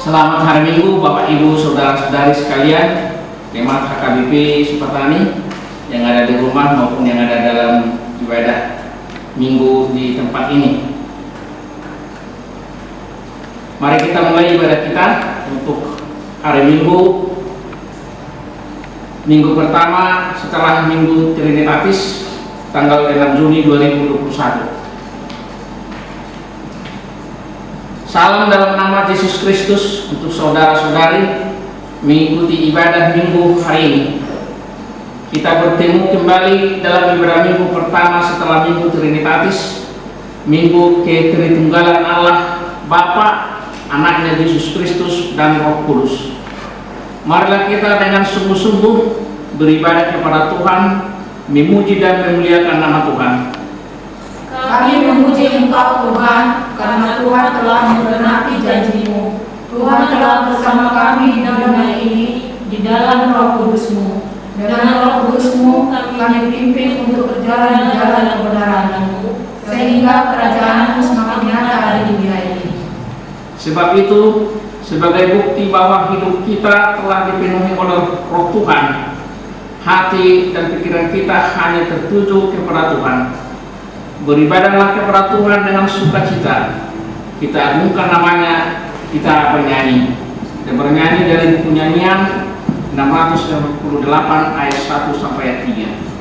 Selamat hari Minggu Bapak Ibu Saudara-saudari sekalian, jemaat HKBP Supatani yang ada di rumah maupun yang ada dalam ibadah Minggu di tempat ini. Mari kita mulai ibadah kita untuk hari Minggu pertama setelah Minggu Trinitatis tanggal 6 Juni 2021. Salam dalam nama Yesus Kristus untuk saudara-saudari mengikuti ibadah Minggu hari ini. Kita bertemu kembali dalam ibadah Minggu pertama setelah Minggu Trinitatis, Minggu Ketritunggalan Allah Bapa, Anaknya Yesus Kristus dan Roh Kudus. Marilah kita dengan sungguh-sungguh beribadah kepada Tuhan, memuji dan memuliakan nama Tuhan. Kami memuji Engkau Tuhan, karena Tuhan telah menggenapi janji-Mu. Tuhan telah bersama kami di dunia ini di dalam Roh Kudus-Mu. Dengan Roh Kudus-Mu kami dipimpin untuk berjalan di jalan kebenaran-Mu, sehingga kerajaan-Mu semakin nyata ada di dunia ini. Sebab itu, sebagai bukti bahwa hidup kita telah dipenuhi oleh Roh Tuhan, hati dan pikiran kita hanya tertuju kepada Tuhan. Beribadahlah kepada Tuhan dengan sukacita. Kita agungkan namanya, kita bernyanyi. Dan bernyanyi dari buku nyanyian 688 ayat 1 sampai ayat 3.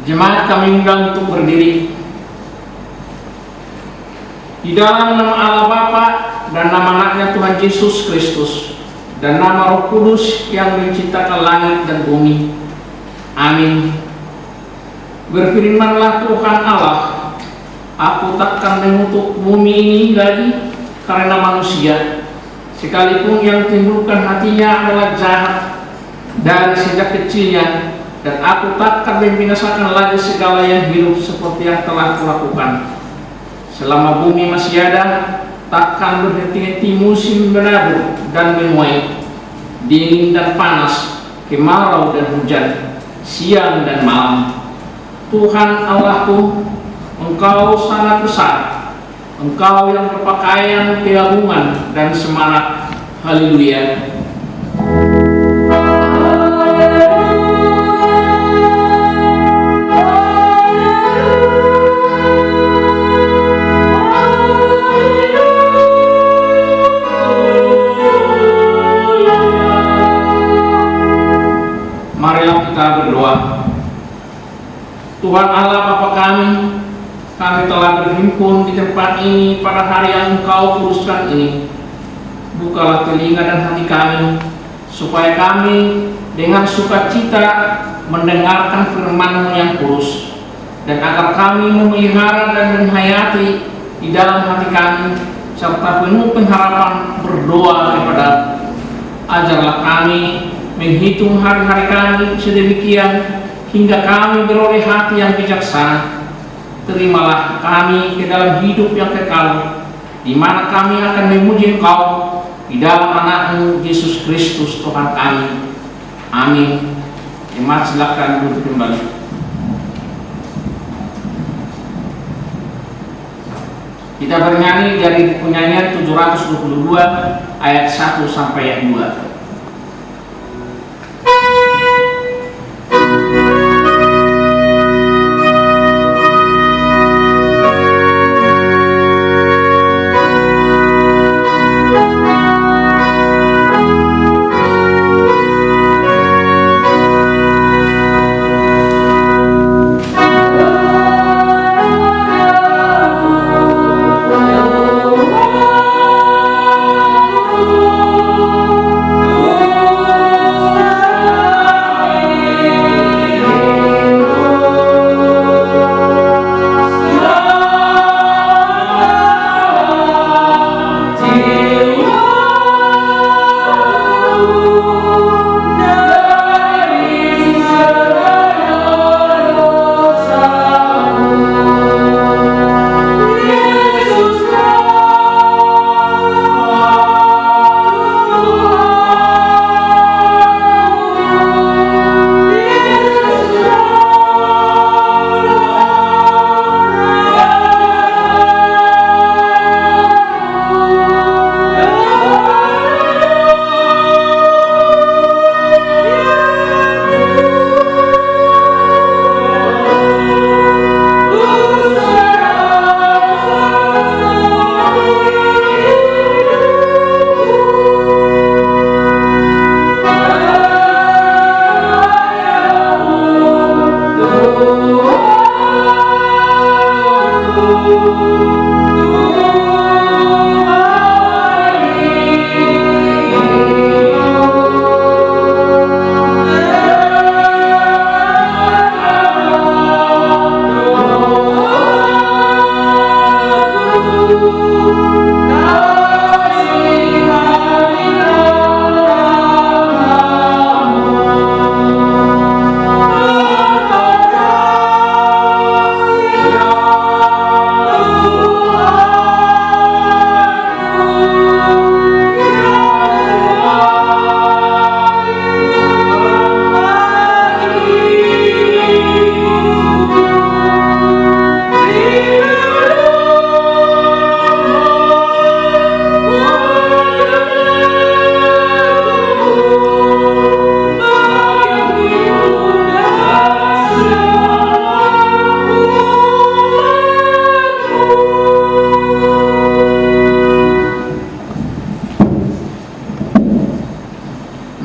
Jemaat kami undang untuk berdiri. Di dalam nama Allah Bapa dan nama Anaknya Tuhan Yesus Kristus dan nama Roh Kudus yang menciptakan langit dan bumi. Amin. Berfirmanlah Tuhan Allah, aku takkan mengutuk bumi ini lagi karena manusia, sekalipun yang timbulkan hatinya adalah jahat dari sejak kecilnya. Dan aku takkan membinasakan lagi segala yang hidup seperti yang telah kulakukan. Selama bumi masih ada, takkan berhenti-henti musim menabur dan menuai, dingin dan panas, kemarau dan hujan, siang dan malam. Tuhan Allahku, Engkau sangat besar. Engkau yang berpakaian keagungan dan semangat. Haleluya. Marilah kita berdoa. Tuhan Allah Bapa kami telah berhimpun di tempat ini pada hari yang Engkau kuduskan ini. Bukalah telinga dan hati kami, supaya kami dengan sukacita mendengarkan firman-Mu yang kudus, dan agar kami memelihara dan menghayati di dalam hati kami, serta penuh pengharapan berdoa kepada. Ajarlah kami menghitung hari-hari kami sedemikian hingga kami beroleh hati yang bijaksana. Terimalah kami ke dalam hidup yang kekal, di mana kami akan memuji Engkau di dalam Anak-Mu Yesus Kristus Tuhan kami. Amin. Jemaat silakan duduk kembali. Kita bernyanyi dari buku nyanyian 722 ayat 1 sampai ayat 2.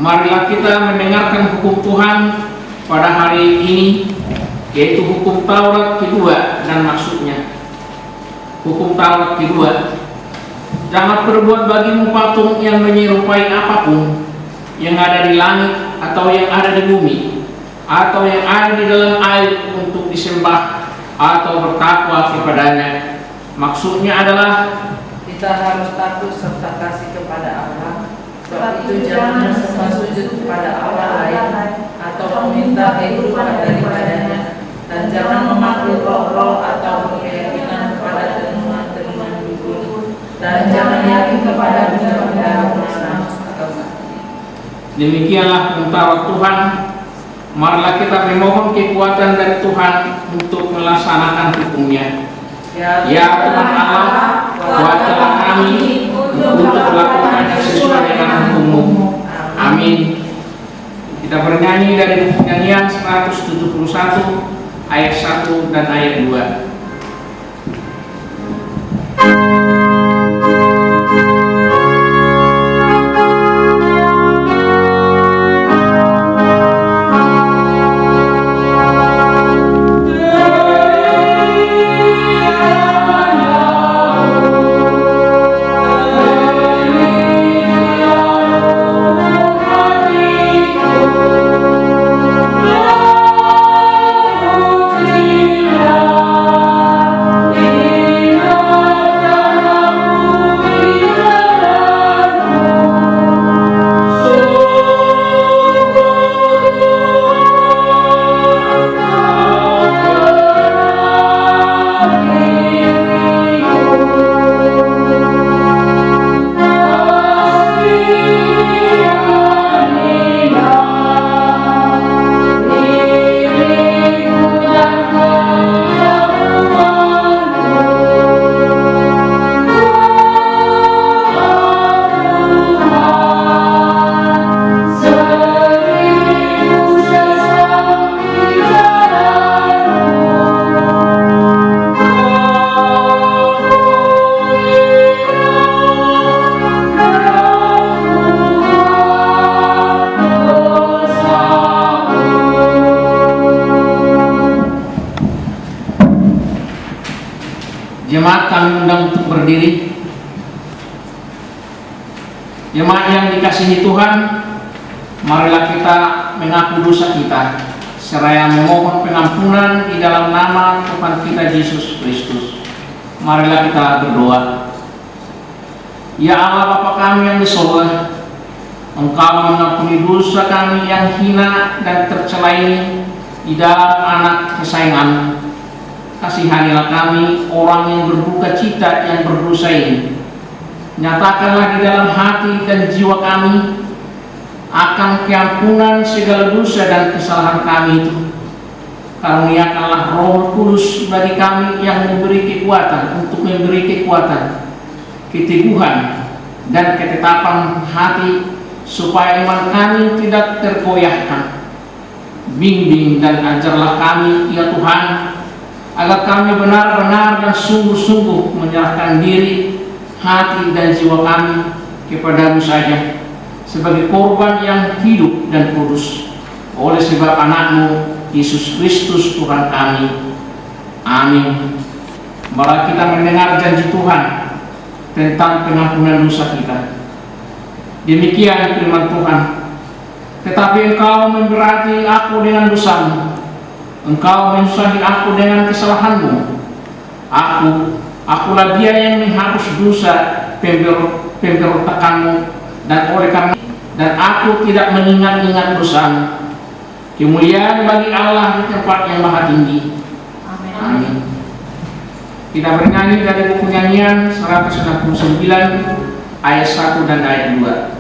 Marilah kita mendengarkan hukum Tuhan pada hari ini, yaitu hukum Taurat kedua dan maksudnya. Hukum Taurat kedua: jangan berbuat bagimu patung yang menyerupai apapun yang ada di langit atau yang ada di bumi atau yang ada di dalam air untuk disembah atau bertakwa kepadanya. Maksudnya adalah kita harus takut serta kasih kepada Allah. Sebab itu jangan sembah sujud kepada Allah lain atau meminta kehidupan daripadanya, dan jangan memanggil roh-roh atau berkeyakinan kepada tenunan-tenunan dukun, dan jangan yakin kepada benda-benda bersenang atau sakti. demikianlah perintah Tuhan. Marilah kita memohon kekuatan dari Tuhan untuk melaksanakan hukum-Nya. Ya Tuhan Allah, kuatkanlah kami untuk melakukan sesuai dengan hukum-Mu. Amin. Kita bernyanyi dari buku nyanyian 171 ayat 1 dan ayat 2. Pujilah Jemaat kami undang untuk berdiri. Jemaat yang dikasihi Tuhan, marilah kita mengaku dosa kita seraya memohon pengampunan di dalam nama Tuhan kita Yesus Kristus. Marilah kita berdoa. Ya Allah Bapa kami yang di surga, Engkau mengampuni dosa kami yang hina dan tercela ini di dalam anak kesayangan. Kasihanilah kami orang yang berduka cita yang berdosa ini. Nyatakanlah di dalam hati dan jiwa kami akan keampunan segala dosa dan kesalahan kami itu. Karuniakanlah Roh Kudus bagi kami yang memberi kekuatan untuk memberi kekuatan, keteguhan dan ketetapan hati supaya iman kami tidak tergoyahkan. Bimbing dan ajarlah kami ya Tuhan, agar kami benar-benar dan sungguh-sungguh menyerahkan diri, hati dan jiwa kami kepadamu saja sebagai korban yang hidup dan kudus oleh sebab anakmu Yesus Kristus Tuhan kami. Amin. Mari kita mendengar janji Tuhan tentang pengampunan dosa kita. Demikian firman Tuhan. Tetapi engkau memberati aku dengan dosamu, engkau menyusahi aku dengan kesalahanmu. Akulah dia yang menghapus dosa pemberontakanmu, dan aku tidak mengingat-ingat dosamu. Kemuliaan bagi Allah di tempat yang maha tinggi. Amin. Kita bernyanyi dari buku nyanyian 169 ayat 1 dan ayat 2.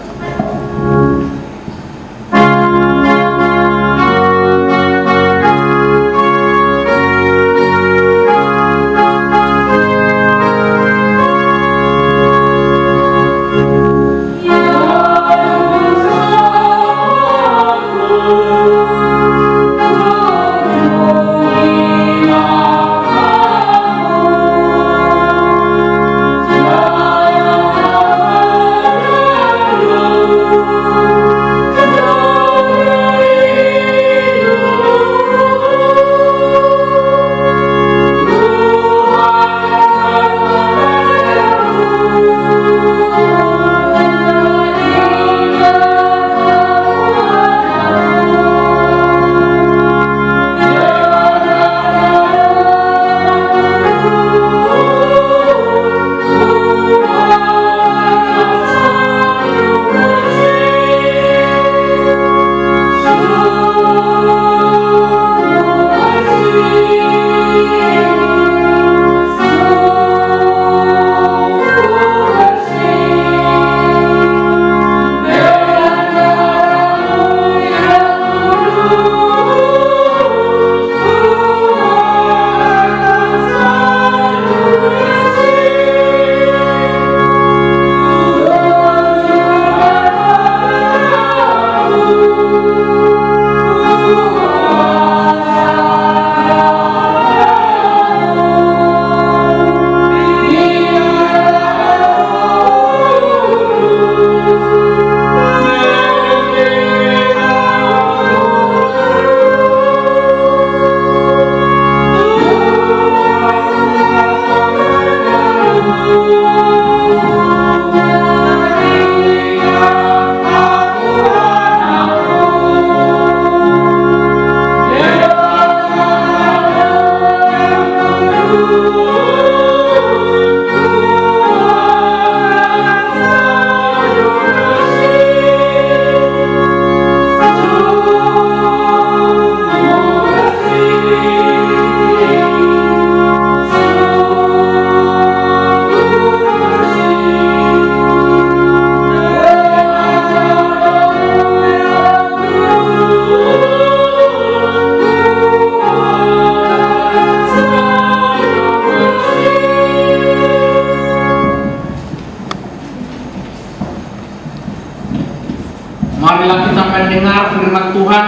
Marilah kita mendengar firman Tuhan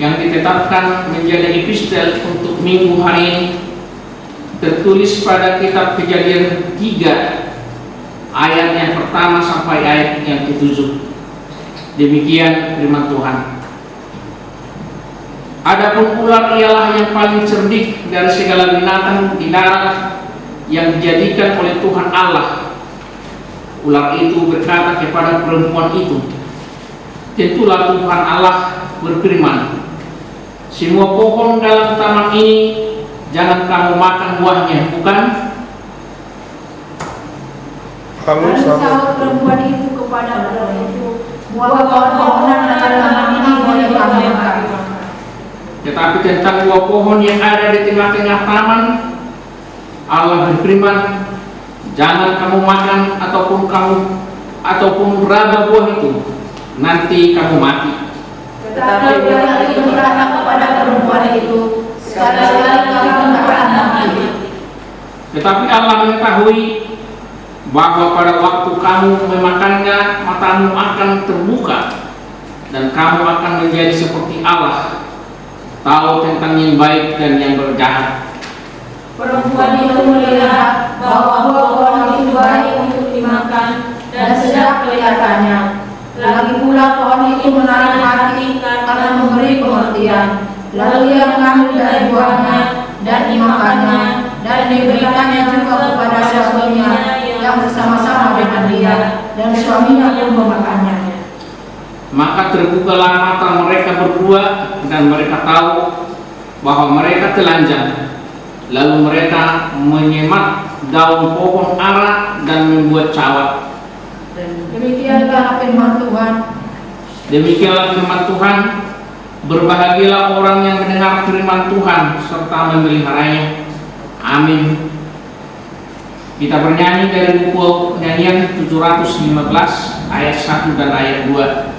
yang ditetapkan menjadi epistel untuk minggu hari ini, tertulis pada kitab Kejadian 3 ayat yang pertama sampai ayat yang ke-7. Demikian firman Tuhan. Adapun ular ialah yang paling cerdik dari segala binatang di darat yang dijadikan oleh Tuhan Allah. Ular itu berkata kepada perempuan itu, tentulah Tuhan Allah berfirman, semua pohon dalam taman ini jangan kamu makan buahnya, bukan? Lalu sahut perempuan itu kepada ular itu, buah pohon-pohonan dalam taman ini boleh kamu makan. Tetapi tentang buah pohon yang ada di tengah-tengah taman, Allah berfirman, jangan kamu makan ataupun raba buah itu, nanti kamu mati. Tetapi ular itu berkata kepada perempuan itu, sekali-sekali kamu tidak akan mati. Tetapi Allah mengetahui bahwa pada waktu kamu memakannya, matamu akan terbuka dan kamu akan menjadi seperti Allah, tahu tentang yang baik dan yang berjahat. Perempuan itu melihat bahwa buah pohon itu baik untuk dimakan dan sedap kelihatannya. Lagi pula pohon itu menarik hati karena memberi pengertian. Lalu ia mengambil dari buahnya dan dimakannya, dan diberikannya juga kepada suaminya yang bersama-sama dengan dia, dan suaminya pun memakannya. Maka terbukalah mata mereka berdua dan mereka tahu bahwa mereka telanjang. Lalu mereka menyemat daun pohon ara dan membuat cawat. Demikianlah firman Tuhan. Demikianlah firman Tuhan. Berbahagialah orang yang mendengar firman Tuhan serta memeliharanya. Amin. Kita bernyanyi dari buku nyanyian 715 ayat 1 dan ayat 2.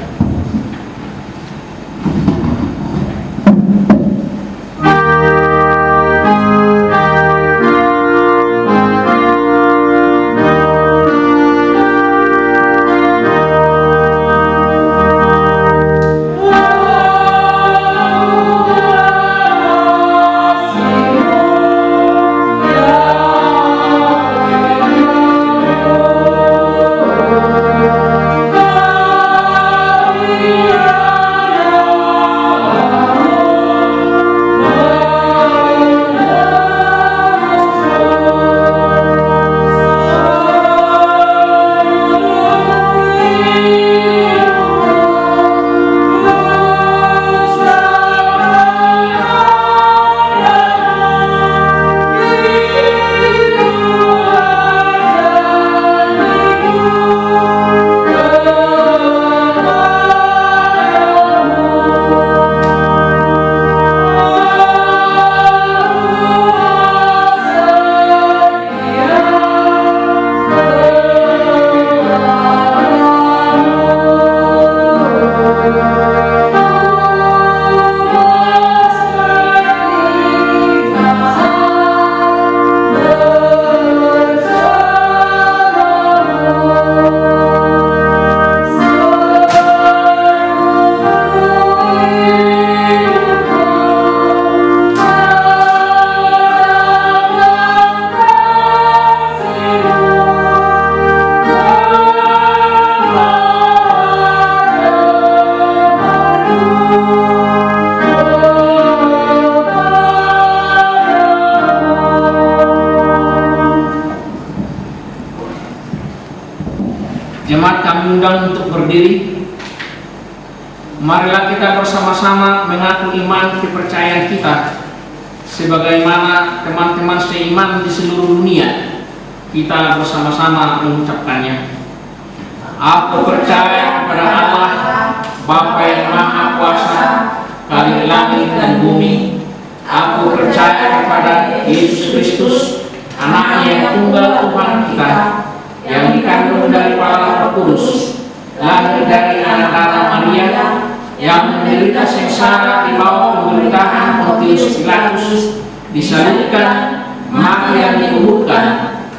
Jemaat kami undang untuk berdiri. Marilah kita bersama-sama mengaku iman kepercayaan kita sebagaimana teman-teman seiman di seluruh dunia. Kita bersama-sama mengucapkannya. Aku percaya kepada Allah, Bapa yang Maha Kuasa, Kali langit dan bumi. Aku percaya kepada Yesus Kristus, Anaknya yang tunggal Tuhan kita, yang dikandung dari Kepala Roh Kudus, lahir dari anak darah Maria, yang menderita sengsara di bawah pemerintahan Pontius Pilatus, disalibkan, mati dan dikuburkan,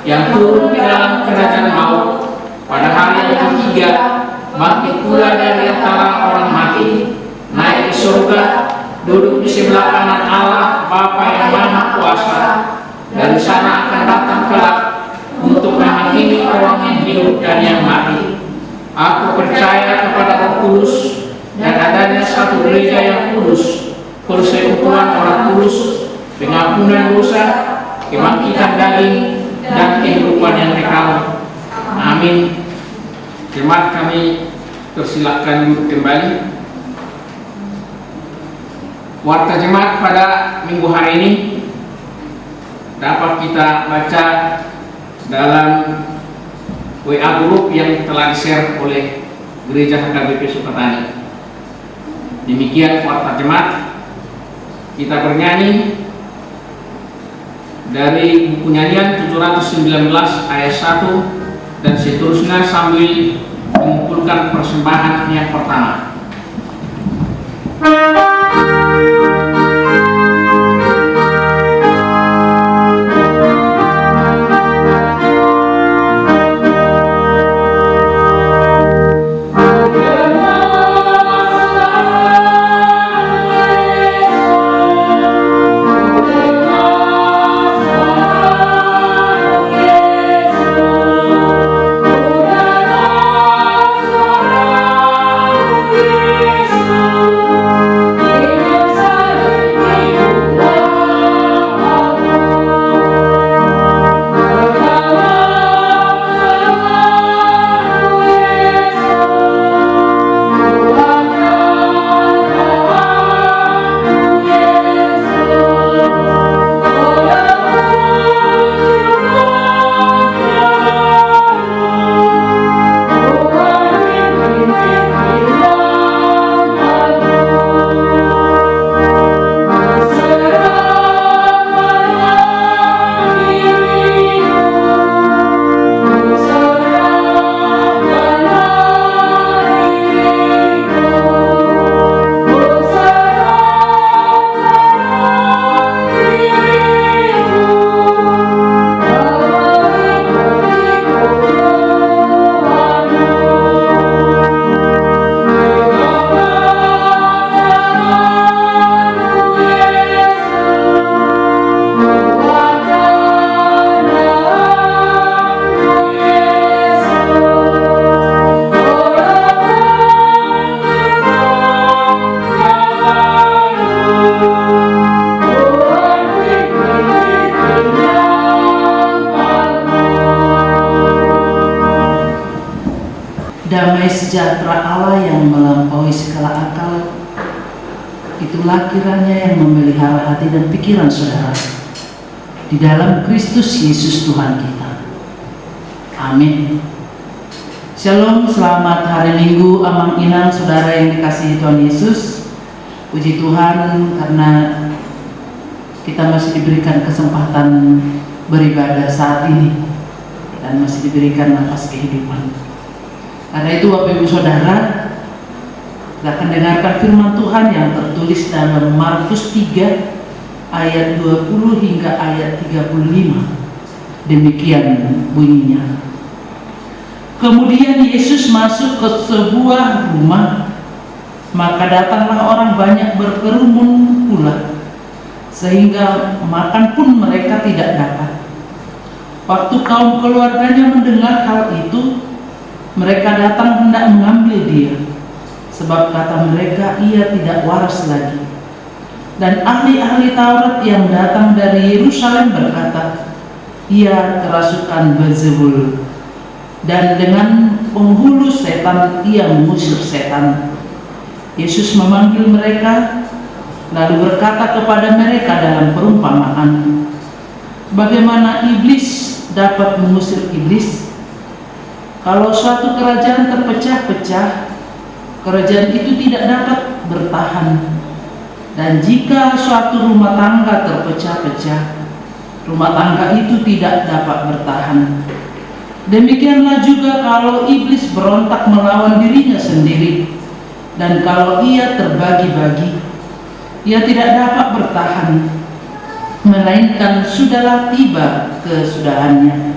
yang turun ke dalam kerajaan maut, pada hari yang ketiga bangkit pula dari antara orang mati, naik ke surga, duduk di sebelah kanan Allah Bapa yang Maha Kuasa. Dari sana akan datang kelak untuk menghakimi orang yang hidup dan yang mati. Aku percaya kepada Roh Kudus dan adanya satu gereja yang kudus, persekutuan orang kudus, pengampunan dosa, kebangkitan daging, dan kehidupan yang kekal. Amin. Jemaat, kami persilakan duduk kembali. Warta jemaat pada minggu hari ini dapat kita baca dalam WA group yang telah di-share oleh Gereja HKBP Sukatani. Demikian warta jemaat. Kita bernyanyi dari buku nyanyian 719 ayat 1 dan seterusnya sambil mengumpulkan persembahan yang pertama. Damai sejahtera Allah yang melampaui segala akal, itulah kiranya yang memelihara hati dan pikiran saudara di dalam Kristus Yesus Tuhan kita. Amin. Shalom, selamat hari Minggu Amang Inang saudara yang dikasihi Tuhan Yesus. Puji Tuhan karena kita masih diberikan kesempatan beribadah saat ini dan masih diberikan nafas kehidupan. Karena itu Bapak Ibu Saudara, kita akan dengarkan firman Tuhan yang tertulis dalam Markus 3 ayat 20 hingga ayat 35. Demikian bunyinya. Kemudian Yesus masuk ke sebuah rumah, maka datanglah orang banyak berkerumun pula, sehingga makan pun mereka tidak dapat. Waktu kaum keluarganya mendengar hal itu, mereka datang hendak mengambil dia, sebab kata mereka ia tidak waras lagi. Dan ahli-ahli Taurat yang datang dari Yerusalem berkata, ia kerasukan Beelzebul, dan dengan penghulu setan ia mengusir setan. Yesus memanggil mereka, lalu berkata kepada mereka dalam perumpamaan, bagaimana iblis dapat mengusir iblis? Kalau suatu kerajaan terpecah-pecah, kerajaan itu tidak dapat bertahan. Dan jika suatu rumah tangga terpecah-pecah, rumah tangga itu tidak dapat bertahan. Demikianlah juga kalau iblis berontak melawan dirinya sendiri, dan kalau ia terbagi-bagi, ia tidak dapat bertahan, melainkan sudahlah tiba kesudahannya.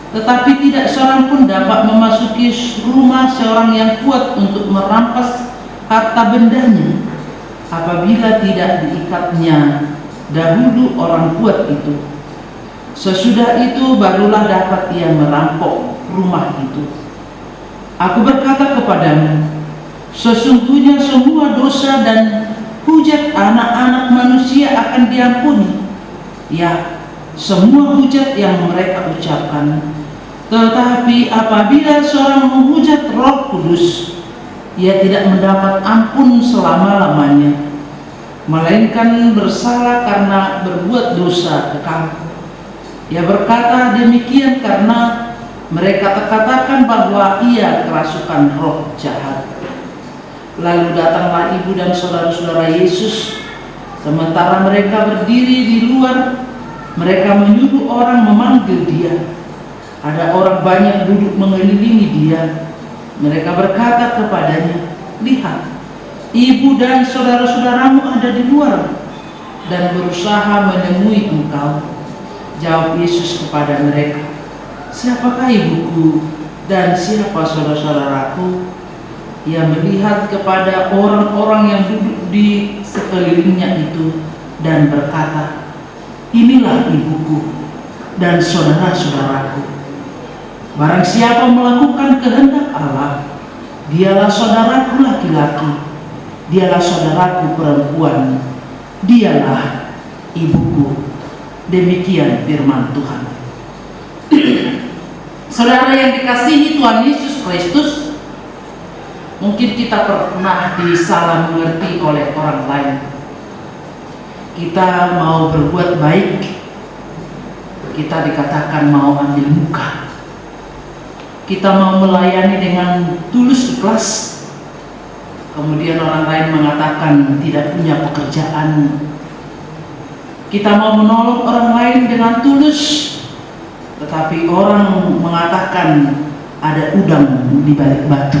Tetapi tidak seorang pun dapat memasuki rumah seorang yang kuat untuk merampas harta bendanya, apabila tidak diikatnya dahulu orang kuat itu. Sesudah itu barulah dapat ia merampok rumah itu. Aku berkata kepadamu, sesungguhnya semua dosa dan hujat anak-anak manusia akan diampuni, ya, semua hujat yang mereka ucapkan. Tetapi apabila seorang menghujat Roh Kudus, ia tidak mendapat ampun selama-lamanya, melainkan bersalah karena berbuat dosa kekal. Ia berkata demikian karena mereka terkatakan bahwa ia kerasukan roh jahat. Lalu datanglah ibu dan saudara-saudara Yesus. Sementara mereka berdiri di luar, mereka menyuruh orang memanggil dia. Ada orang banyak duduk mengelilingi dia. Mereka berkata kepadanya, "Lihat, ibu dan saudara-saudaramu ada di luar dan berusaha menemui engkau." Jawab Yesus kepada mereka, "Siapakah ibuku dan siapa saudara-saudaraku?" Ia melihat kepada orang-orang yang duduk di sekelilingnya itu dan berkata, "Inilah ibuku dan saudara-saudaraku. Barang siapa melakukan kehendak Allah, dialah saudaraku laki-laki, dialah saudaraku perempuan, dialah ibuku." Demikian firman Tuhan. Saudara yang dikasihi Tuhan Yesus Kristus, mungkin kita pernah disalah mengerti oleh orang lain. Kita mau berbuat baik, kita dikatakan mau ambil muka. Kita mau melayani dengan tulus ikhlas, kemudian orang lain mengatakan tidak punya pekerjaan. Kita mau menolong orang lain dengan tulus, tetapi orang mengatakan ada udang di balik batu.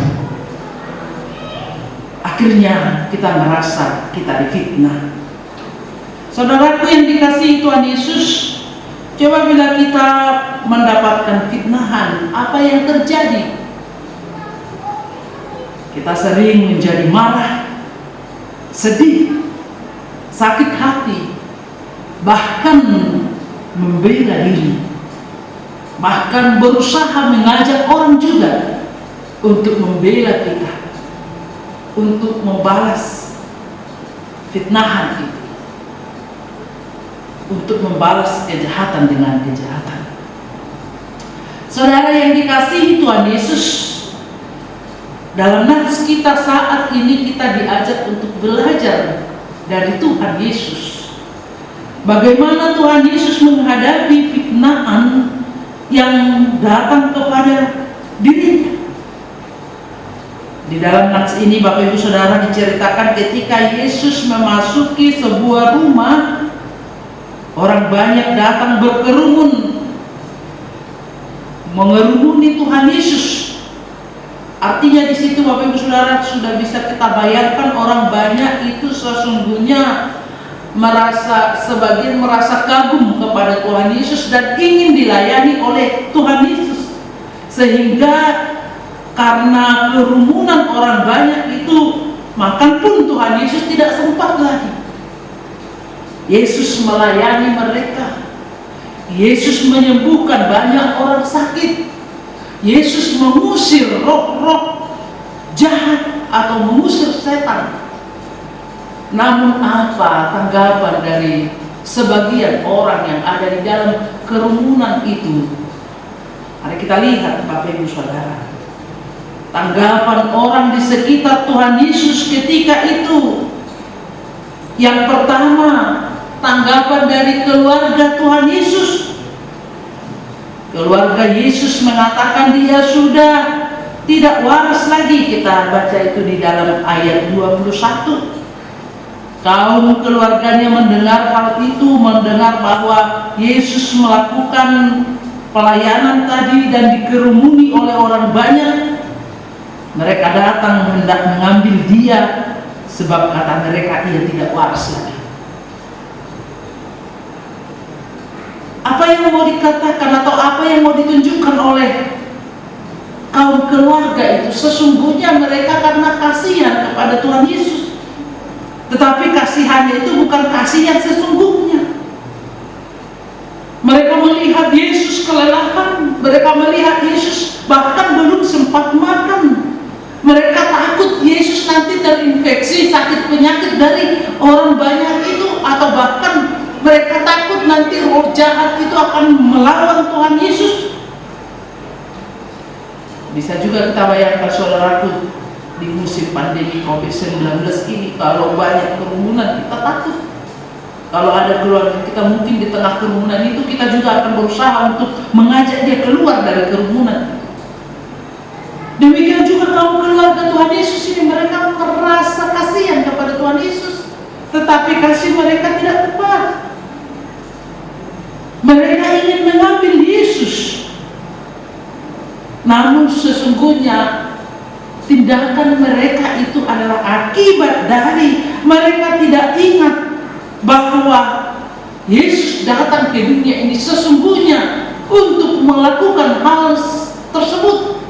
Akhirnya kita merasa kita difitnah. Saudaraku yang dikasihi Tuhan Yesus, coba bila kita mendapatkan fitnahan, apa yang terjadi? Kita sering menjadi marah, sedih, sakit hati, bahkan membela diri, bahkan berusaha mengajak orang juga untuk membela kita, untuk membalas fitnahan itu, untuk membalas kejahatan dengan kejahatan. Saudara yang dikasihi Tuhan Yesus, dalam nats kita saat ini kita diajak untuk belajar dari Tuhan Yesus. Bagaimana Tuhan Yesus menghadapi fitnahan yang datang kepada dirinya. Di dalam nats ini Bapak Ibu Saudara diceritakan ketika Yesus memasuki sebuah rumah, orang banyak datang berkerumun mengerumuni Tuhan Yesus. Artinya di situ Bapak Ibu Saudara sudah bisa kita bayangkan orang banyak itu sesungguhnya sebagian merasa kagum kepada Tuhan Yesus dan ingin dilayani oleh Tuhan Yesus. Sehingga karena kerumunan orang banyak itu, makan pun Tuhan Yesus tidak sempat lagi. Yesus melayani mereka. Yesus menyembuhkan banyak orang sakit. Yesus mengusir roh-roh jahat atau mengusir setan. Namun apa tanggapan dari sebagian orang yang ada di dalam kerumunan itu? Mari kita lihat Bapak Ibu Saudara. Tanggapan orang di sekitar Tuhan Yesus ketika itu. Yang pertama, tanggapan dari keluarga Tuhan Yesus. Keluarga Yesus mengatakan dia sudah tidak waras lagi. Kita baca itu di dalam ayat 21. Kaum keluarganya mendengar hal itu, mendengar bahwa Yesus melakukan pelayanan tadi dan dikerumuni oleh orang banyak. Mereka datang hendak mengambil dia, sebab kata mereka ia tidak waras lagi. Apa yang mau dikatakan atau apa yang mau ditunjukkan oleh kaum keluarga itu? Sesungguhnya mereka karena kasihan kepada Tuhan Yesus. Tetapi kasihannya itu bukan kasih yang sesungguhnya. Mereka melihat Yesus kelelahan, mereka melihat Yesus bahkan belum sempat makan. Mereka takut Yesus nanti terinfeksi sakit penyakit dari orang banyak itu, atau bahkan mereka takut nanti roh jahat itu akan melawan Tuhan Yesus? Bisa juga kita bayangkan saudaraku, di musim pandemi COVID-19 ini, kalau banyak kerumunan kita takut. Kalau ada keluarga kita mungkin di tengah kerumunan itu, kita juga akan berusaha untuk mengajak dia keluar dari kerumunan. Demikian juga kaum keluarga Tuhan Yesus ini, mereka merasa kasihan kepada Tuhan Yesus, tetapi kasih mereka tidak tepat. Mereka ingin mengambil Yesus, namun sesungguhnya tindakan mereka itu adalah akibat dari mereka tidak ingat bahwa Yesus datang ke dunia ini sesungguhnya untuk melakukan hal tersebut,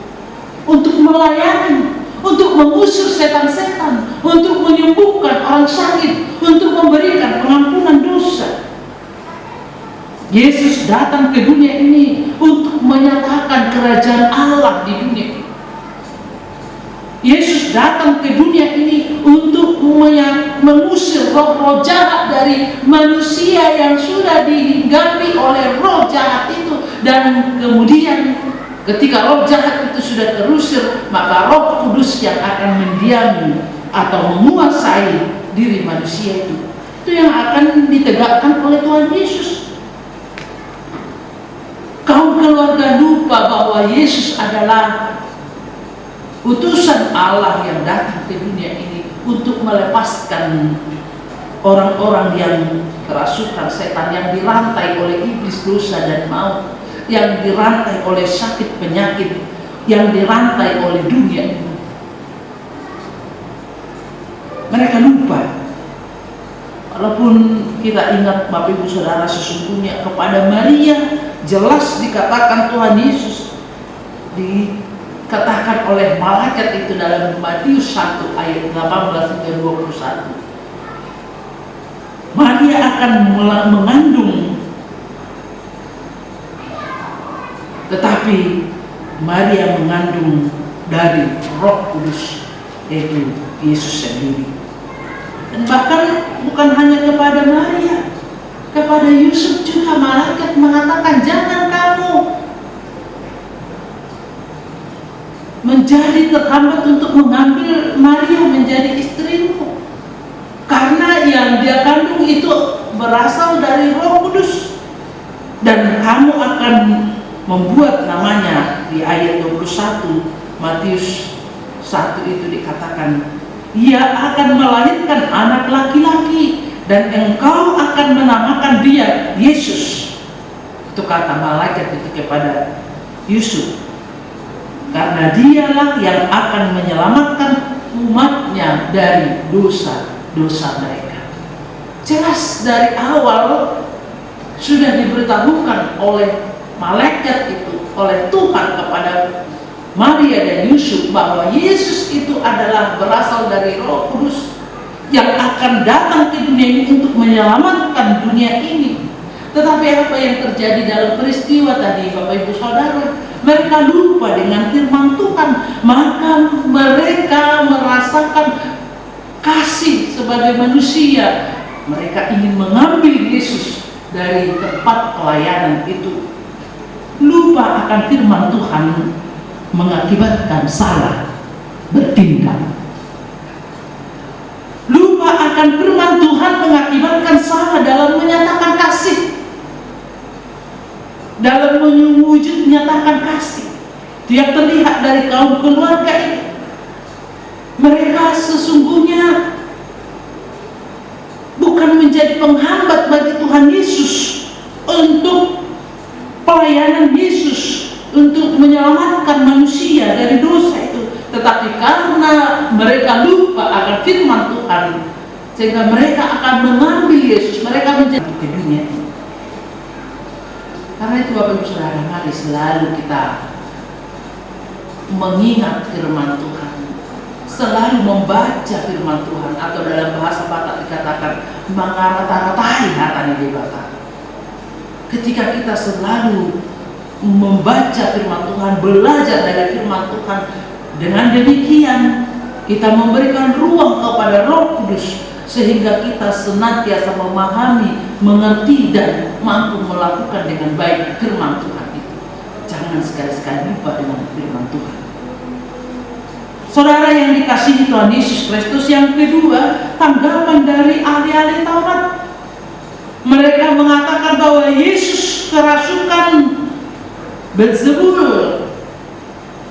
untuk melayani, untuk mengusir setan-setan, untuk menyembuhkan orang sakit, untuk memberikan pengampunan dosa. Yesus datang ke dunia ini untuk menyatakan kerajaan Allah di dunia ini. Yesus datang ke dunia ini untuk mengusir roh-roh jahat dari manusia yang sudah dihinggapi oleh roh jahat itu. Dan kemudian ketika roh jahat itu sudah terusir, maka Roh Kudus yang akan mendiami atau menguasai diri manusia itu yang akan ditegakkan oleh Tuhan Yesus. Kaum keluarga lupa bahwa Yesus adalah utusan Allah yang datang ke dunia ini untuk melepaskan orang-orang yang kerasukan setan, yang dirantai oleh iblis dosa dan maut, yang dirantai oleh sakit penyakit, yang dirantai oleh dunia ini. Mereka lupa. Walaupun kita ingat Bapak Ibu Saudara, sesungguhnya kepada Maria jelas dikatakan Tuhan Yesus, dikatakan oleh malaikat itu dalam Matius 1 ayat 18-21. Maria akan mengandung, tetapi Maria mengandung dari Roh Kudus, yaitu Yesus sendiri. Dan bahkan bukan hanya kepada Maria, kepada Yusuf juga malaikat mengatakan, jangan kamu menjadi terhambat untuk mengambil Maria menjadi istrimu, karena yang dia kandung itu berasal dari Roh Kudus, dan kamu akan membuat namanya. Di ayat 21 Matius 1 itu dikatakan, ia akan melahirkan anak laki-laki dan engkau akan menamakan dia Yesus. Itu kata malaikat itu kepada Yusuf, karena dialah yang akan menyelamatkan umatnya dari dosa-dosa mereka. Jelas dari awal sudah diberitahukan oleh malaikat itu, oleh Tuhan kepada Maria dan Yusuf, bahwa Yesus itu adalah berasal dari Roh Kudus yang akan datang ke dunia ini untuk menyelamatkan dunia ini. Tetapi apa yang terjadi dalam peristiwa tadi, Bapak Ibu Saudara? Mereka lupa dengan firman Tuhan, maka mereka merasakan kasih sebagai manusia. Mereka ingin mengambil Yesus dari tempat pelayanan itu. Lupa akan firman Tuhan mengakibatkan salah bertindak. Lupa akan firman Tuhan mengakibatkan salah dalam menyatakan kasih, dalam mewujud menyatakan kasih. Itu yang terlihat dari kaum keluarga ini. Mereka sesungguhnya bukan menjadi penghambat bagi Tuhan Yesus untuk pelayanan Yesus, untuk menyelamatkan manusia dari dosa itu, tetapi karena mereka lupa akan firman Tuhan, sehingga mereka akan mengambil Yesus, mereka menjadi ke dunia ini. Karena itu Bapak Ibu Saudara, mari selalu kita mengingat firman Tuhan, selalu membaca firman Tuhan, atau dalam bahasa Batak dikatakan mengarata-ratai hatani di Batak. Ketika kita selalu membaca firman Tuhan, belajar dari firman Tuhan, dengan demikian kita memberikan ruang kepada Roh Kudus sehingga kita senantiasa memahami, mengerti, dan mampu melakukan dengan baik firman Tuhan itu. Jangan sekali-sekali lupa dengan firman Tuhan. Saudara yang dikasihi Tuhan Yesus Kristus, yang kedua, tanggapan dari ahli-ahli Taurat. Mereka mengatakan bahwa Yesus kerasukan Beelzebul,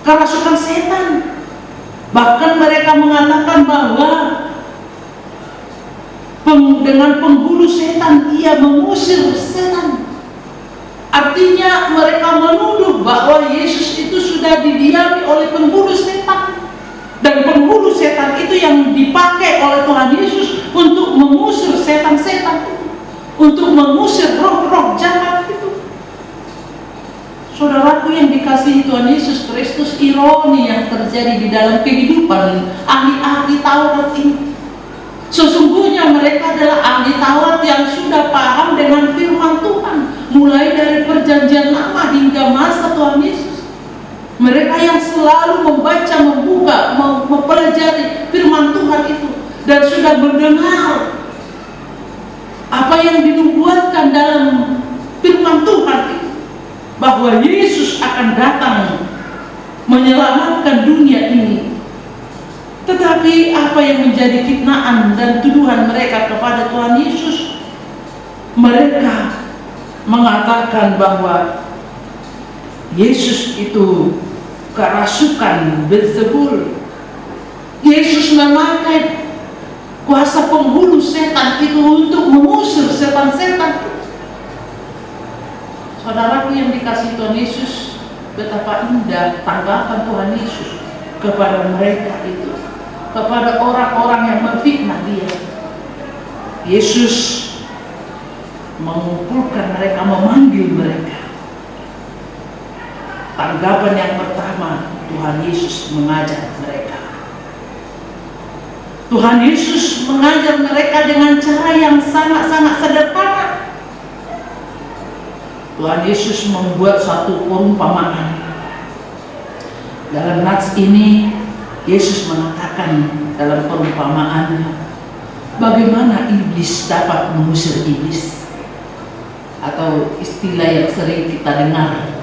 kerasukan setan. Bahkan mereka mengatakan bahwa dengan penghulu setan ia mengusir setan. Artinya mereka menuduh bahwa Yesus itu sudah didiami oleh penghulu setan. Dan penghulu setan itu yang dipakai oleh Tuhan Yesus untuk mengusir setan-setan itu, untuk mengusir roh-roh jahat itu. Saudaraku yang dikasihi Tuhan Yesus Kristus, ironi yang terjadi di dalam kehidupan ahli-ahli Taurat ini. Sesungguhnya mereka adalah ahli Taurat yang sudah paham dengan firman Tuhan, mulai dari perjanjian lama hingga masa Tuhan Yesus. Mereka yang selalu membaca, membuka, mempelajari firman Tuhan itu, dan sudah mendengar apa yang dinubuatkan dalam firman Tuhan itu, bahwa Yesus akan datang menyelamatkan dunia ini. Tetapi apa yang menjadi fitnaan dan tuduhan mereka kepada Tuhan Yesus? Mereka mengatakan bahwa Yesus itu kerasukan Beelzebul. Yesus memakai kuasa penghulu setan itu untuk mengusir setan-setan. Saudaraku yang dikasihi Tuhan Yesus, betapa indah tanggapan Tuhan Yesus kepada mereka itu, kepada orang-orang yang memfitnah Dia. Yesus mengumpulkan mereka, memanggil mereka. Tanggapan yang pertama, Tuhan Yesus mengajar mereka. Tuhan Yesus mengajar mereka dengan cara yang sangat-sangat sederhana. Tuhan Yesus membuat suatu perumpamaan. Dalam nats ini, Yesus mengatakan dalam perumpamaannya, bagaimana iblis dapat mengusir iblis. Atau istilah yang sering kita dengar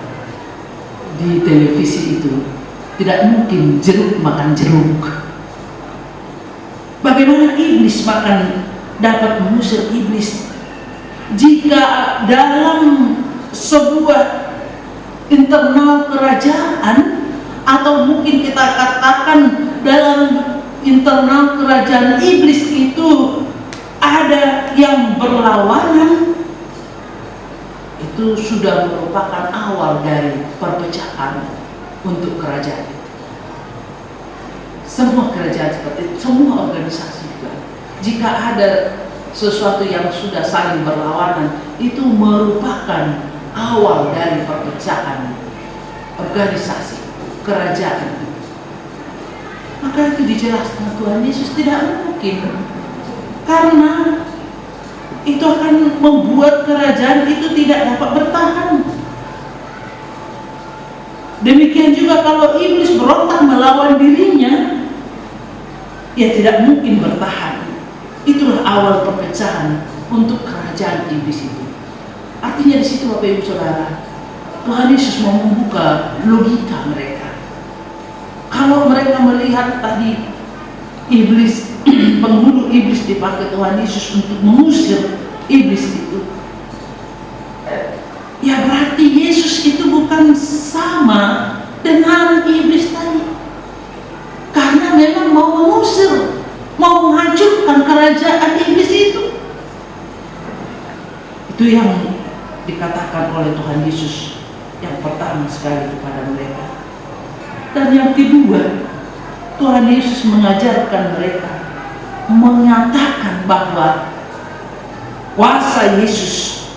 di televisi itu, tidak mungkin jeruk makan jeruk. Bagaimana iblis dapat mengusir iblis? Jika dalam sebuah internal kerajaan, atau mungkin kita katakan dalam internal kerajaan iblis itu ada yang berlawanan, itu sudah merupakan awal dari perpecahan untuk kerajaan. Semua kerajaan seperti itu, semua organisasi juga. Jika ada sesuatu yang sudah saling berlawanan, itu merupakan awal dari perpecahan organisasi kerajaan. Maka itu dijelaskan Tuhan Yesus tidak mungkin, karena itu akan membuat kerajaan itu tidak dapat bertahan. Demikian juga kalau iblis berontak melawan dirinya, ya tidak mungkin bertahan. Itulah awal perpecahan untuk kerajaan iblis itu. Artinya di situ Bapak Ibu Saudara, Tuhan Yesus mau membuka logika mereka. Kalau mereka melihat tadi iblis, penghulu iblis dipakai Tuhan Yesus untuk mengusir iblis itu, ya berarti Yesus itu bukan sama dengan iblis tadi, karena memang mau mengusir, mau menghancurkan kerajaan iblis itu. Itu yang dikatakan oleh Tuhan Yesus yang pertama sekali kepada mereka. Dan yang kedua, Tuhan Yesus mengajarkan mereka, menyatakan bahwa kuasa Yesus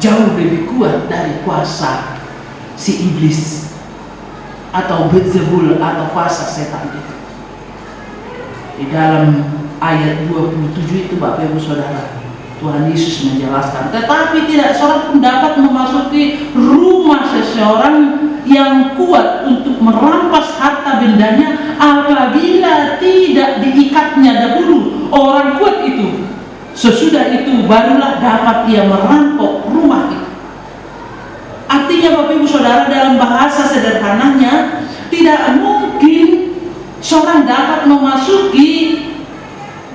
jauh lebih kuat dari kuasa si iblis atau Beelzebul atau kuasa setan itu. Di dalam ayat 27 itu Bapak Ibu Saudara, Tuhan Yesus menjelaskan, tetapi tidak seorang pun dapat memasuki rumah seseorang yang kuat untuk merampas harta bendanya apabila tidak diikatnya dahulu orang kuat itu. Sesudah itu barulah dapat ia merampok rumah itu. Artinya Bapak Ibu Saudara, dalam bahasa sederhananya, tidak mungkin seorang dapat memasuki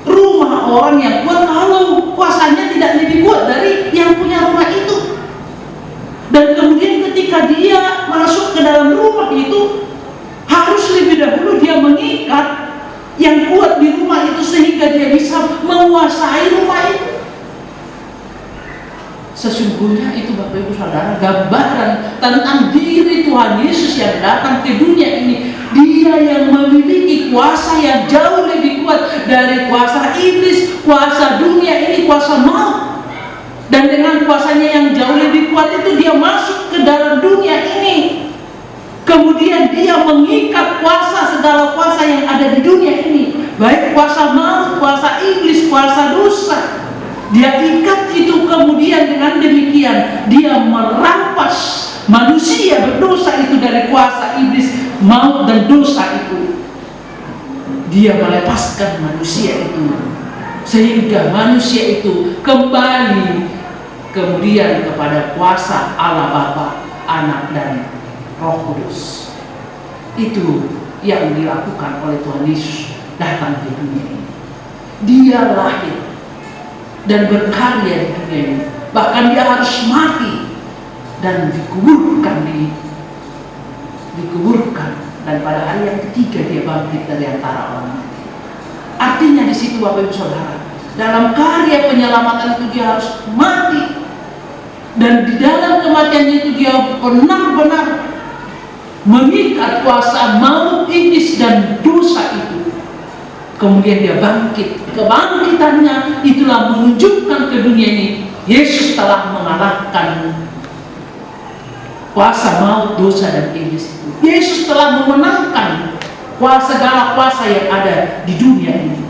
rumah orang yang kuat kalau kuasanya tidak lebih kuat dari yang punya rumah itu. Dan kemudian ketika dia masuk ke dalam rumah itu, harus lebih dahulu dia mengikat yang kuat di rumah itu sehingga dia bisa menguasai rumah itu. Sesungguhnya itu Bapak Ibu Saudara gambaran tentang diri Tuhan Yesus yang datang ke dunia ini. Dia yang memiliki kuasa yang jauh lebih kuat dari kuasa iblis, kuasa dunia ini, kuasa maut. Dan dengan kuasanya yang jauh lebih kuat itu dia masuk ke dalam dunia ini. Kemudian dia mengikat segala kuasa yang ada di dunia ini, baik kuasa maut, kuasa iblis, kuasa dosa. Dia ikat itu, kemudian dengan demikian dia merampas manusia berdosa itu dari kuasa iblis, maut dan dosa itu. Dia melepaskan manusia itu sehingga manusia itu kembali kemudian kepada kuasa Allah Bapa, Anak dan Roh Kudus. Itu yang dilakukan oleh Tuhan Yesus datang di dunia ini. Dia lahir dan berkarya di dunia ini. Bahkan dia harus mati dan dikuburkan dan pada hari yang ketiga dia bangkit dari antara orang mati. Artinya di situ Bapak Ibu Saudara, dalam karya penyelamatan itu dia harus mati, dan di dalam kematiannya itu dia benar-benar mengikat kuasa maut, iblis dan dosa itu. Kemudian dia bangkit. Kebangkitannya itulah menunjukkan ke dunia ini Yesus telah mengalahkan kuasa maut, dosa dan iblis itu. Yesus telah memenangkan segala kuasa yang ada di dunia ini.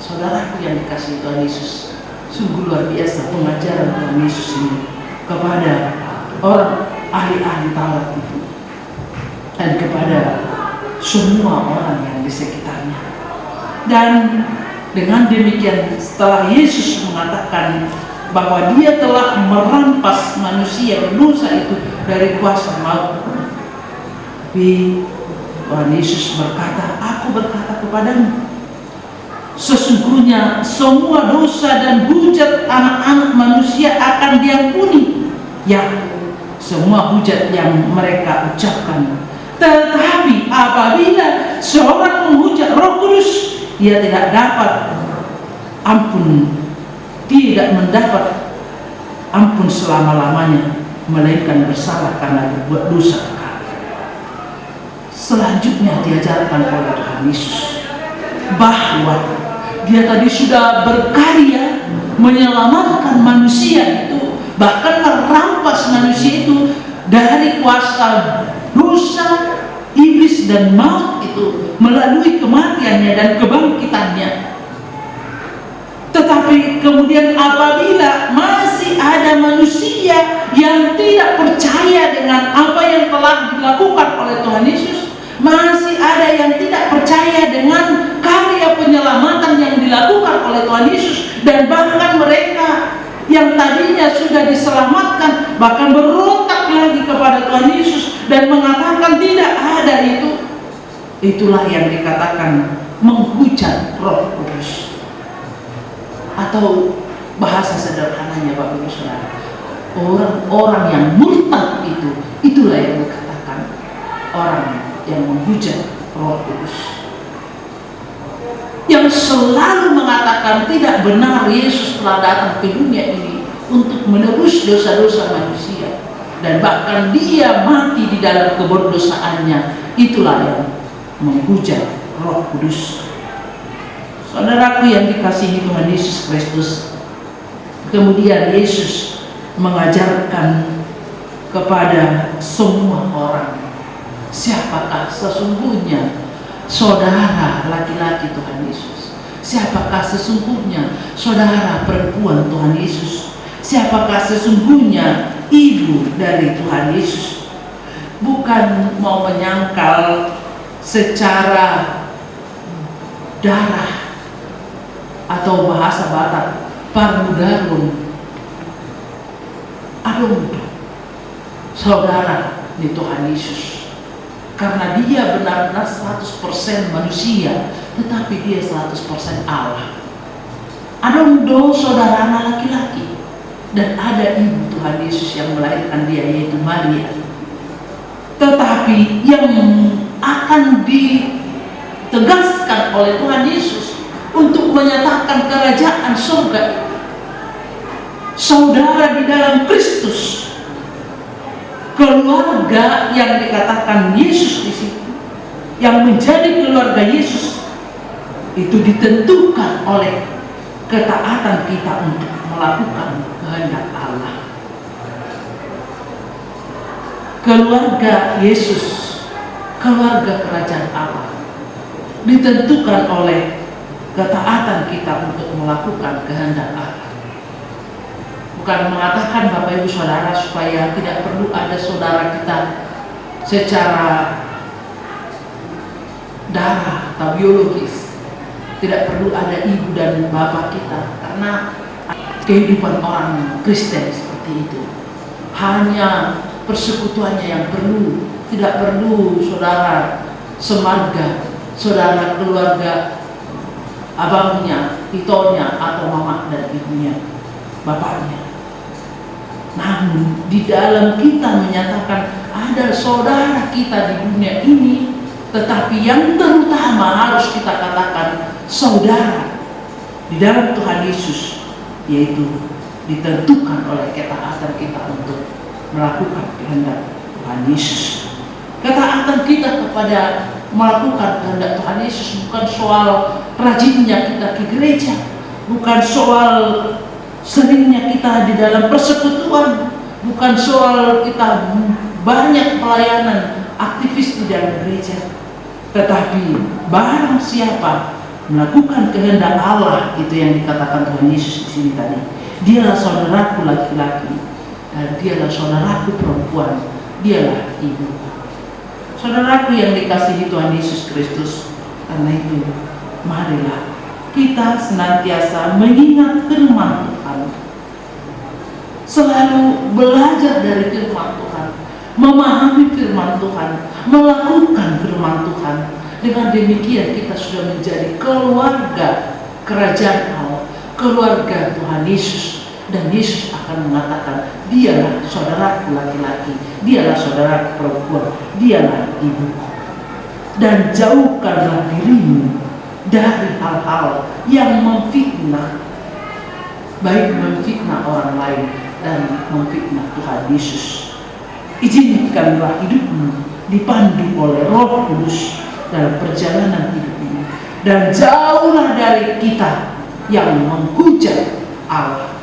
Saudaraku yang dikasihi Tuhan Yesus, sungguh luar biasa pengajaran Tuhan Yesus ini kepada orang ahli-ahli Taurat itu dan kepada semua orang yang di sekitarnya. Dan dengan demikian, setelah Yesus mengatakan bahwa dia telah merampas manusia berdosa itu dari kuasa maut, tapi Tuhan Yesus berkata, "Aku berkata kepadamu, sesungguhnya semua dosa dan hujat anak-anak manusia akan diampuni, ya, semua hujat yang mereka ucapkan. Tetapi apabila seorang menghujat Roh Kudus, ia tidak mendapat ampun selama-lamanya, melainkan bersalah karena berbuat dosa." Selanjutnya diajarkan oleh Tuhan Yesus bahwa dia tadi sudah berkarya menyelamatkan manusia itu, bahkan merampas manusia itu dari kuasa dosa, iblis dan maut itu melalui kematiannya dan kebangkitannya. Tetapi kemudian apabila masih ada manusia yang tidak percaya dengan apa yang telah dilakukan oleh Tuhan Yesus, masih ada yang tidak percaya dengan karya penyelamatan yang dilakukan oleh Tuhan Yesus, dan bahkan mereka yang tadinya sudah diselamatkan bahkan berontak lagi kepada Tuhan Yesus dan mengatakan tidak ada itu. Itulah yang dikatakan menghujat Roh Kudus, atau bahasa sederhananya Bapak Ibu Saudara, orang-orang yang murtad itulah yang dikatakan orang yang menghujat Roh Kudus, yang selalu mengatakan tidak benar Yesus telah datang ke dunia ini untuk menebus dosa-dosa manusia, dan bahkan dia mati di dalam keberdosaannya. Itulah yang menghujat Roh Kudus. Saudaraku yang dikasihi Tuhan Yesus Kristus, kemudian Yesus mengajarkan kepada semua orang, siapakah sesungguhnya saudara laki-laki Tuhan Yesus? Siapakah sesungguhnya saudara perempuan Tuhan Yesus? Siapakah sesungguhnya ibu dari Tuhan Yesus? Bukan mau menyangkal secara darah, atau bahasa Batak parmudarun. Aduh, saudara di Tuhan Yesus, karena dia benar-benar 100% manusia, tetapi dia 100% Allah. Ada saudara anak laki-laki, dan ada ibu Tuhan Yesus yang melahirkan dia, yaitu Maria. Tetapi yang akan ditegaskan oleh Tuhan Yesus untuk menyatakan kerajaan surga, saudara di dalam Kristus, keluarga yang dikatakan Yesus di situ, yang menjadi keluarga Yesus, itu ditentukan oleh ketaatan kita untuk melakukan kehendak Allah. Keluarga Yesus, keluarga kerajaan Allah, ditentukan oleh ketaatan kita untuk melakukan kehendak Allah. Bukan mengatakan Bapak Ibu Saudara supaya tidak perlu ada saudara kita secara darah atau biologis, tidak perlu ada ibu dan bapak kita, karena kehidupan orang Kristen seperti itu hanya persekutuannya yang perlu. Tidak perlu saudara semarga, saudara keluarga abangnya, itonya, atau mama dan ibunya, bapaknya. Namun di dalam kita menyatakan ada saudara kita di dunia ini, tetapi yang terutama harus kita katakan saudara di dalam Tuhan Yesus, yaitu ditentukan oleh ketaatan kita untuk melakukan kehendak Tuhan Yesus. Ketaatan kita kepada melakukan kehendak Tuhan Yesus bukan soal rajinnya kita ke gereja, bukan soal seringnya kita di dalam persekutuan, bukan soal kita banyak pelayanan aktivis di dalam gereja, tetapi barang siapa melakukan kehendak Allah, itu yang dikatakan Tuhan Yesus di sini tadi, dialah saudaraku laki-laki dan dialah saudaraku perempuan, dialah ibu. Saudaraku yang dikasihi Tuhan Yesus Kristus, karena itu marilah kita senantiasa mengingat firman Tuhan, selalu belajar dari firman Tuhan, memahami firman Tuhan, melakukan firman Tuhan. Dengan demikian kita sudah menjadi keluarga kerajaan Allah, keluarga Tuhan Yesus, dan Yesus akan mengatakan dialah saudaraku laki-laki, dialah saudaraku perempuan, dialah ibuku. Dan jauhkanlah dirimu dari hal-hal yang memfitnah, baik memfitnah orang lain dan memfitnah Tuhan Yesus. Izinkanlah hidupmu dipandu oleh Roh Kudus dalam perjalanan hidup ini, dan jauhlah dari kita yang menghujat Allah,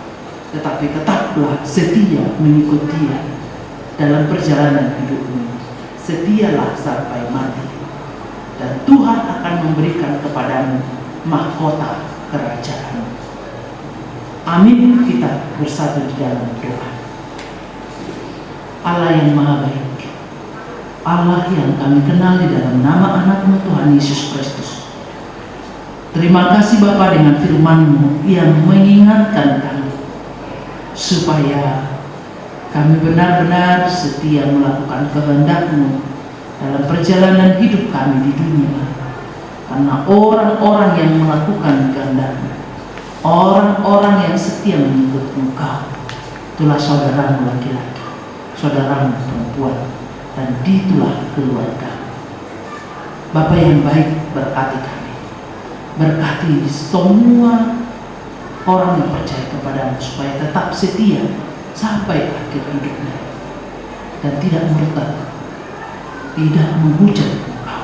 tetapi tetaplah setia mengikut Dia dalam perjalanan hidupmu. Setialah sampai mati, dan Tuhan akan memberikan kepadamu mahkota kerajaan. Amin. Kita bersatu di dalam doa. Allah yang Maha Baik, Allah yang kami kenal di dalam nama anak-Mu Tuhan Yesus Kristus, terima kasih Bapa dengan firman-Mu yang mengingatkan kami supaya kami benar-benar setia melakukan kehendak-Mu dalam perjalanan hidup kami di dunia. Karena orang-orang yang melakukan kehendak-Mu, orang-orang yang setia mengikut Engkau, itulah saudaramu laki-laki, saudaramu perempuan, dan itulah keluarga. Bapa yang baik, berkati kami, berkati semua orang yang percaya kepadamu supaya tetap setia sampai akhir hidupnya dan tidak murtad, tidak menghujat Engkau.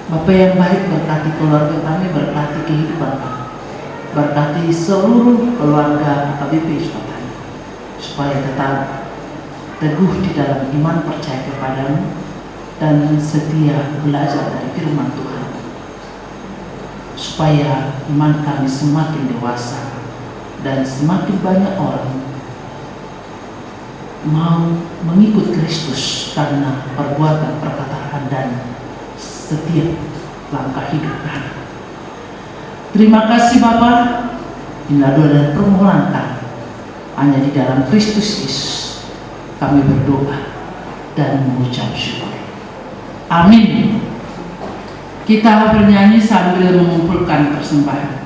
Bapa yang baik, berkati keluarga kami, berkati kehidupan kami, berkati seluruh keluarga KBP Sukatani supaya tetap teguh di dalam iman percaya kepadamu dan setia belajar dari firman Tuhan, supaya iman kami semakin dewasa dan semakin banyak orang mau mengikut Kristus karena perbuatan, perkataan, dan setiap langkah hidup kami. Terima kasih Bapa. Inilah doa dan permohonan kami. Hanya di dalam Kristus Yesus kami berdoa dan mengucap syukur. Amin. Kita bernyanyi sambil mengumpulkan persembahan.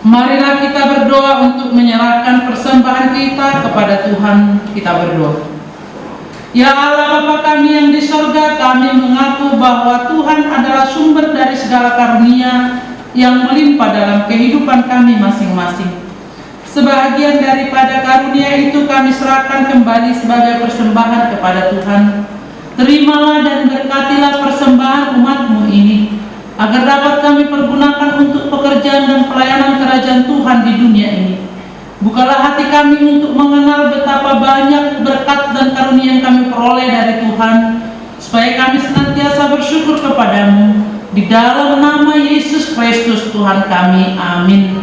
Marilah kita berdoa untuk menyerahkan persembahan kita kepada Tuhan. Kita berdoa. Ya Allah Bapa kami yang di sorga, kami mengaku bahwa Tuhan adalah sumber dari segala karunia yang melimpah dalam kehidupan kami masing-masing. Sebahagian daripada karunia itu kami serahkan kembali sebagai persembahan kepada Tuhan. Terimalah dan berkatilah persembahan umat-Mu ini, agar dapat kami pergunakan untuk pekerjaan dan pelayanan kerajaan Tuhan di dunia ini. Bukalah hati kami untuk mengenal betapa banyak berkat dan karunia yang kami peroleh dari Tuhan, supaya kami senantiasa bersyukur kepadamu. Di dalam nama Yesus Kristus Tuhan kami, amin.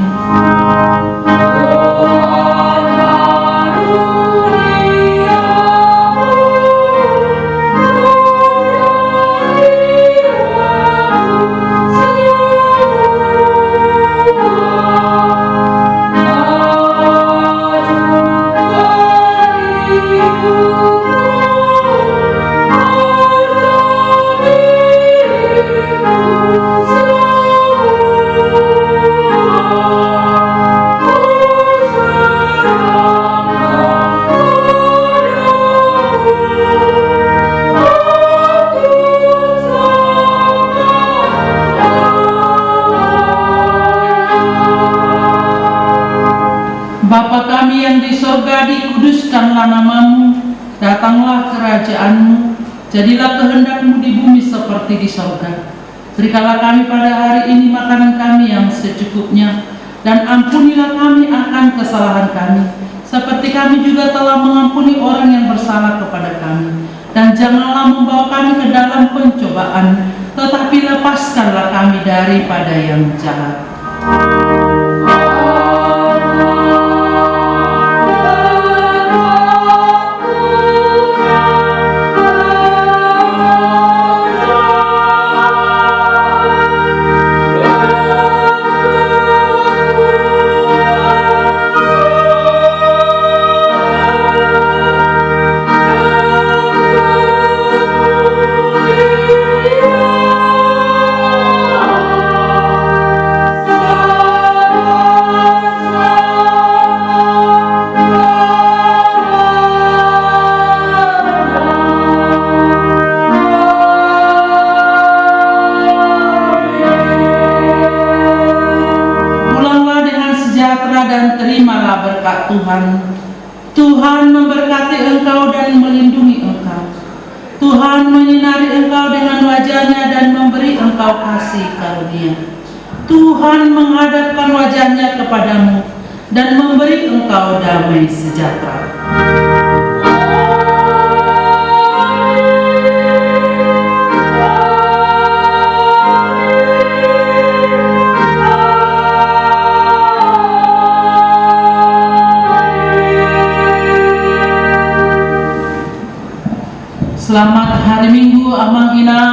Bapa kami yang di sorga, dikuduskanlah namamu, datanglah kerajaan-Mu, jadilah kehendak-Mu di bumi seperti di sorga. Berikanlah kami pada hari ini makanan kami yang secukupnya, dan ampunilah kami akan kesalahan kami, seperti kami juga telah mengampuni orang yang bersalah kepada kami. Dan janganlah membawa kami ke dalam pencobaan, tetapi lepaskanlah kami daripada yang jahat. Oh berkat Tuhan. Tuhan memberkati engkau dan melindungi engkau. Tuhan menyinari engkau dengan wajah-Nya dan memberi engkau kasih karunia. Tuhan menghadapkan wajah-Nya kepadamu dan memberi engkau damai sejahtera. Selamat hari Minggu Amang Ina.